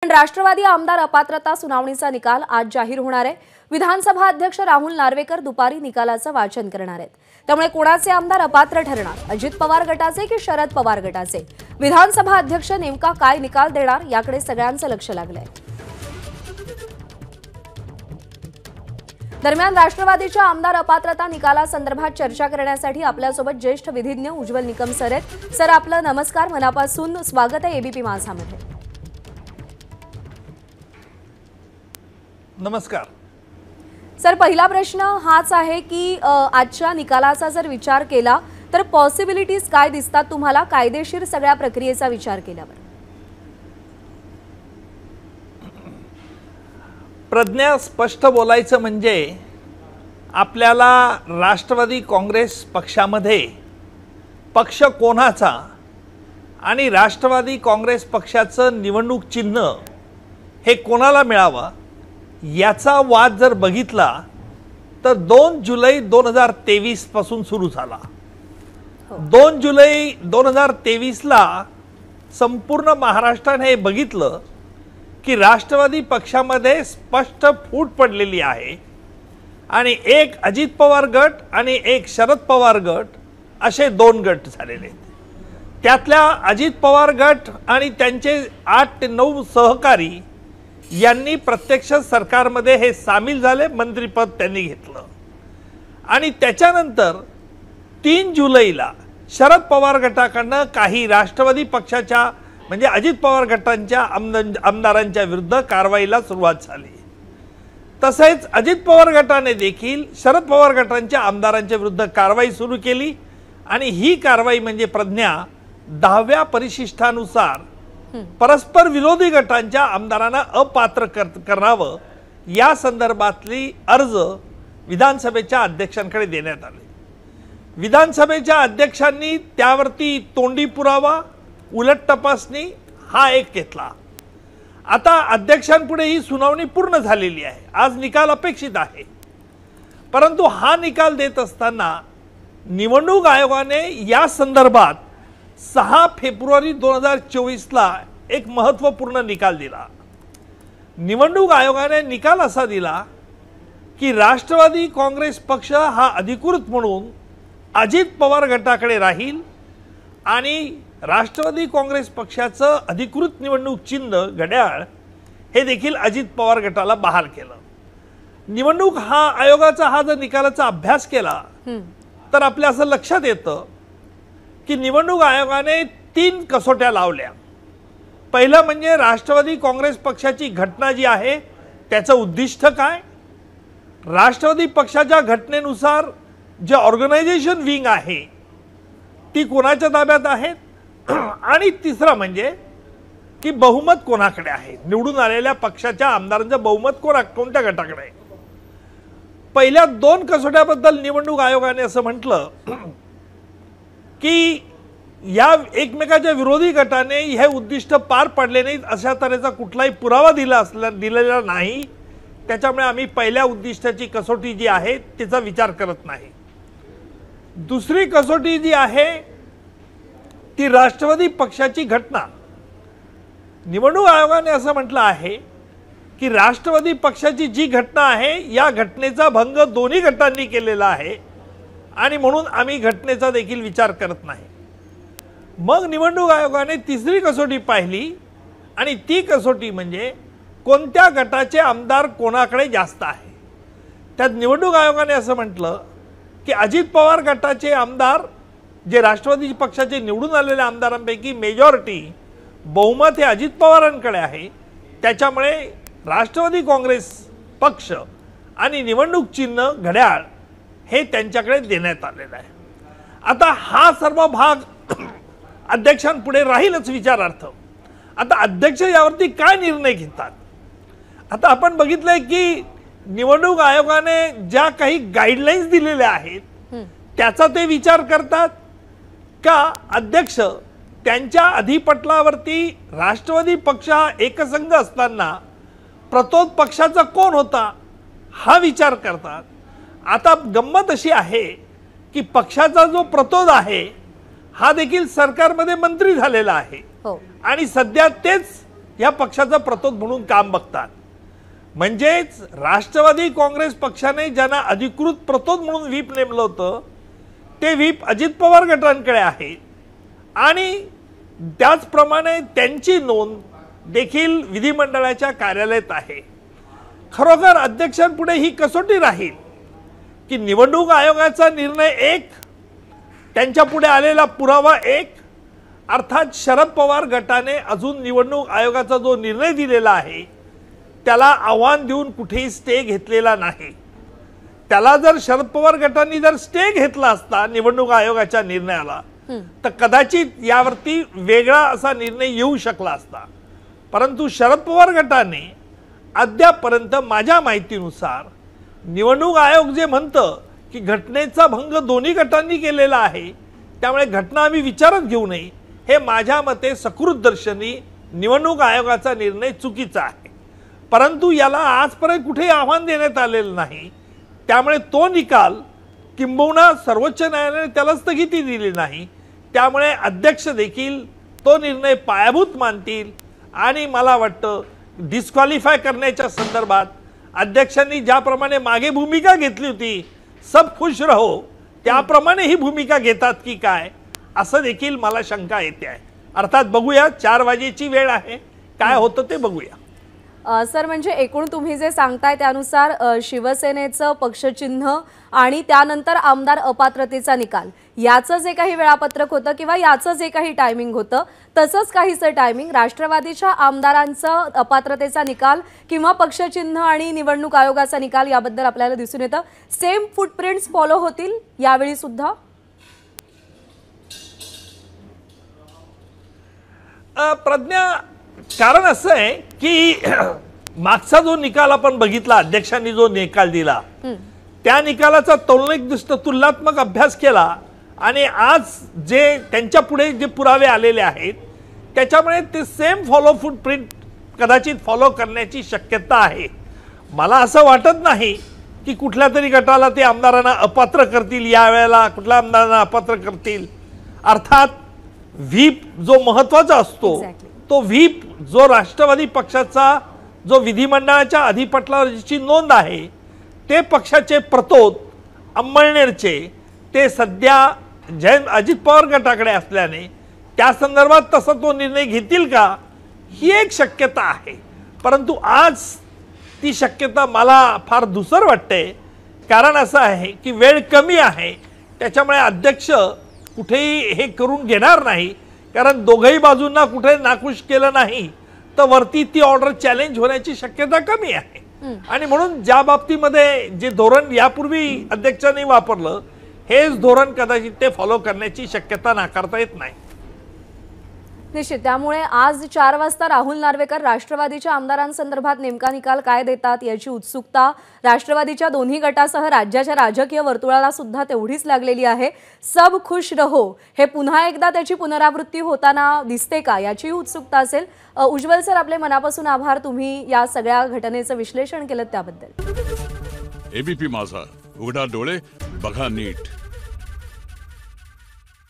राष्ट्रवादी आमदार अपात्रता सुनावणीचा निकाल आज जाहीर होणार आहे। विधानसभा अध्यक्ष राहुल नार्वेकर दुपारी निकालाचं वाचन करणार आहेत। त्यामुळे कोणाचे आमदार अपात्र ठरणार, अजित पवार गटाचे की शरद पवार गटाचे? विधानसभा अध्यक्ष नेमका काय निकाल देणार याकडे सगळ्यांचं लक्ष लागलंय। दरम्यान राष्ट्रवादीच्या आमदार अपात्रता निकालासंदर्भात चर्चा करण्यासाठी आपल्यासोबत ज्येष्ठ विधिज्ञ उज्ज्वल निकम सर आहेत। सर, आपलं नमस्कार, मनापासून स्वागत आहे एबीपी माझामध्ये। नमस्कार सर, पहिला प्रश्न हाच आहे की आजच्या निकालाचा जर विचार केला तर पॉसिबिलिटीज काय दिसतात तुम्हाला कायदेशीर सगळ्या प्रक्रियेचा विचार केल्यावर? प्रज्ञा, स्पष्ट बोलायचं म्हणजे आपल्याला राष्ट्रवादी काँग्रेस पक्षामध्ये पक्ष कोणाचा आणि राष्ट्रवादी काँग्रेस पक्षाचं निवडणूक चिन्ह हे कोणाला मिळावं याचा वाद जर बघितला तर 2 जुलै 2023 पासून सुरू झाला। 2 जुलै 2023 ला संपूर्ण महाराष्ट्राने हे बघितलं की राष्ट्रवादी पक्षामध्ये स्पष्ट फूट पडलेली आहे आणि एक अजित पवार गट आणि एक शरद पवार गट असे 2 गट झालेले आहेत। त्यातल्या अजित पवार गट आणि त्यांचे 8 ते 9 सहकारी यांनी प्रत्यक्ष सरकारमध्ये हे सामील झाले, मंत्रिपद त्यांनी घेतलं आणि त्याच्यानंतर 3 जुलैला शरद पवार गटाकडनं काही राष्ट्रवादी पक्षाच्या म्हणजे अजित पवार गटांच्या आमदारांच्या विरुद्ध कारवाईला सुरुवात झाली। तसेच अजित पवार गटाने देखील शरद पवार गटांच्या आमदारांच्या विरुद्ध कारवाई सुरू केली आणि ही कारवाई म्हणजे प्रज्ञा 10व्या परिशिष्टानुसार परस्पर विरोधी गटांच्या आमदारांना अपात्र करावं या संदर्भातली अर्ज विधानसभेच्या अध्यक्षांकडे देण्यात आले। विधानसभेच्या अध्यक्षांनी त्यावरती तोंडी पुरावा, उलट तपासणी हा एक घेतला। आता अध्यक्षांपुढे ही सुनावणी पूर्ण झालेली आहे, आज निकाल अपेक्षित आहे। परंतु हा निकाल देत असताना निवडणूक आयोगाने या संदर्भात 6 फेब्रुवारी 2024 ला एक महत्त्वपूर्ण निकाल दिला। निवडणूक आयोगाने निकाल असा दिला की राष्ट्रवादी काँग्रेस पक्ष हा अधिकृत म्हणून अजित पवार गटाकडे राहील आणि राष्ट्रवादी काँग्रेस पक्षाचं अधिकृत निवडणूक चिन्ह घड्याळ हे देखील अजित पवार गटाला बहाल केलं। निवडणूक आयोगाचा हा जर निकालाचा अभ्यास केला तर आपल्या असं लक्षात येतं की निवडणूक आयोगाने 3 कसोट्या लावल्या। पहिलं म्हणजे राष्ट्रवादी काँग्रेस पक्षाची घटना जी आहे त्याचं उद्दिष्ट काय, राष्ट्रवादी पक्षाच्या घटनेनुसार जे ऑर्गनायझेशन विंग आहे ती कोणाच्या ताब्यात आहे आणि तिसरं म्हणजे की बहुमत कोणाकडे आहे, निवडून आलेल्या पक्षाच्या आमदारांचं बहुमत कोणत्या गटाकडे आहे। पहिल्या 2 कसोट्याबद्दल निवडणूक आयोगाने असं म्हटलं की या एकमेकाच्या विरोधी गटाने हे उद्दिष्ट पार पाडले नाहीत अशा तऱ्हेचा कुठलाही पुरावा दिलेला नाही, त्याच्यामुळे आम्ही पहिल्या उद्दिष्टाची कसोटी जी आहे तिचा विचार करत नाही। दुसरी कसोटी जी आहे ती राष्ट्रवादी पक्षाची घटना। निवडणूक आयोगाने असं म्हटलं आहे की राष्ट्रवादी पक्षाची जी घटना आहे या घटनेचा भंग दोन्ही गटांनी केलेला आहे आणि म्हणून आम्ही घटनेचा देखील विचार करत नाही। मग निवडणूक आयोगाने तिसरी कसोटी पाहिली आणि ती कसोटी म्हणजे कोणत्या गटाचे आमदार कोणाकडे जास्त आहे। त्यात निवडणूक आयोगाने असं म्हटलं की अजित पवार गटाचे आमदार जे राष्ट्रवादी पक्षाचे निवडून आलेल्या आमदारांपैकी मेजॉरिटी बहुमत हे अजित पवारांकडे आहे, त्याच्यामुळे राष्ट्रवादी काँग्रेस पक्ष आणि निवडणूक चिन्ह घड्याळ हे त्यांच्याकडे देण्यात आलेलं आहे। आता हा सर्व भाग अध्यक्षांपुढे राहीलच विचारार्थ। आता अध्यक्ष यावरती काय निर्णय घेतात? आता आपण बघितलंय की निवडणूक आयोगाने ज्या काही गाईडलाईन्स दिलेल्या आहेत त्याचा ते विचार करतात का अध्यक्ष त्यांच्या अधिपटलावरती राष्ट्रवादी पक्ष हा एकसंघ असताना प्रतोद पक्षाचा कोण होता हा विचार करतात। आता गंमत अशी आहे की पक्षाचा जो प्रतोद आहे हा देखील सरकारमध्ये मंत्री झालेला आहे आणि सध्या तेच या पक्षाचं प्रतोद म्हणून काम बघतात. म्हणजेच राष्ट्रवादी काँग्रेस पक्षाने ज्यांना अधिकृत प्रतोद म्हणून व्हीप नेमलं होतं ते व्हीप अजित पवार गटांकडे आहे आणि त्याचप्रमाणे त्यांची नोंद देखील विधिमंडळाच्या कार्यालयात आहे. खरोखर अध्यक्षांपुढे ही कसोटी राहील की निवडणूक आयोगाचा निर्णय एक, त्यांच्या पुढे आलेला पुरावा एक, अर्थात शरद पवार गटाने अजून निवडणूक आयोगाचा जो निर्णय दिलेला आहे त्याला आव्हान देऊन कुठेही स्टे घेतलेला नाही. त्याला जर शरद पवार गटांनी जर स्टे घेतला असता निवडणूक आयोगाच्या निर्णयाला तर कदाचित यावरती वेगळा असा निर्णय येऊ शकला असता. परंतु शरद पवार गटाने अद्यापर्यंत माझ्या माहितीनुसार निवडणूक आयोग जे म्हणतं की घटनेचा भंग दोन्ही गटांनी केलेला आहे त्यामुळे घटना आम्ही विचारात घेऊ नये, हे माझ्या मते सकृतदर्शनी निवडणूक आयोगाचा निर्णय चुकीचा आहे. परंतु याला आजपर्यंत कुठेही आव्हान देण्यात आलेलं नाही. त्यामुळे तो निकाल किंबहुना सर्वोच्च न्यायालयाने त्याला स्थगिती दिली नाही. त्यामुळे अध्यक्ष देखील तो निर्णय पायाभूत मानतील आणि मला वाटतं डिस्क्वालिफाय करण्याच्या संदर्भात अध्यक्षांनी ज्याप्रमाणे मागे भूमिका घेतली होती सब खुश रहो त्याप्रमाणे ही भूमिका घेतात की काय असं देखील मला शंका येते आहे. अर्थात बघूया, 4 वाजेची वेळ आहे, काय होतं ते बघूया. सर, म्हणजे एकूण तुम्ही जे सांगताय त्यानुसार शिवसेनेचं पक्षचिन्ह आणि त्यानंतर आमदार अपात्रतेचा निकाल याचं जे काही वेळापत्रक होतं किंवा याचं जे काही टायमिंग होतं तसंच काहीसं टायमिंग राष्ट्रवादीच्या आमदारांचं अपात्रतेचा निकाल किंवा पक्षचिन्ह आणि निवडणूक आयोगाचा निकाल याबद्दल आपल्याला दिसून येतं. सेम फुटप्रिंट्स फॉलो होतील यावेळी सुद्धा? प्रज्ञा, कारण असं आहे की मागचा जो निकाल आपण बघितला, अध्यक्षांनी जो निकाल दिला त्या निकालाचा तुलनेदृष्ट तुलनात्मक अभ्यास केला आणि आज जे त्यांच्या पुढे जे पुरावे आलेले आहेत त्याच्यामुळे ते सेम फुटप्रिंट कदाचित फॉलो करण्याची शक्यता आहे. मला असं वाटत नाही की कुठल्या तरी गटाला ते आमदारांना अपात्र करतील, यावेळेला कुठल्या आमदारांना अपात्र करतील. अर्थात व्हीप जो महत्वाचा असतो तो व्हीप जो राष्ट्रवादी पक्षाचा जो विधिमंडळाच्या अधिपटलावरची नोंद आहे ते पक्षाचे प्रतोद अंमळनेरचे ते सध्या अजित पवार गटाकडे असल्याने त्या संदर्भात तसा तो निर्णय घेतील का ही एक शक्यता आहे. परंतु आज ती शक्यता मला फार धूसर वाटते. कारण असं आहे की वेळ कमी आहे, त्याच्यामुळे अध्यक्ष कुठेही हे करून घेणार नाही. कारण दोघही बाजूंना कुठे नाखुश केलं नाही तर वरती ती ऑर्डर चॅलेंज होण्याची शक्यता कमी आहे. आणि म्हणून ज्या बाबतीमध्ये जे धोरण यापूर्वी अध्यक्षांनी वापरलं हेच धोरण कदाचित ते फॉलो करण्याची शक्यता नाकारता येत नाही. निश्चित. त्यामुळे आज 4 वाजता राहुल नार्वेकर राष्ट्रवादीच्या आमदारांसंदर्भात नेमका निकाल काय देतात याची उत्सुकता राष्ट्रवादीच्या दोन्ही गटासह राज्याच्या राजकीय वर्तुळाला सुद्धा तेवढीच लागलेली आहे. सब खुश रहो हे पुन्हा एकदा त्याची पुनरावृत्ती होताना दिसते का याची उत्सुकता असेल. उज्ज्वल सर, आपले मनापासून आभार, तुम्ही या सगळ्या घटनेचं विश्लेषण केलं त्याबद्दल. एबीपी माझा, उघडा डोळे बघा नीट.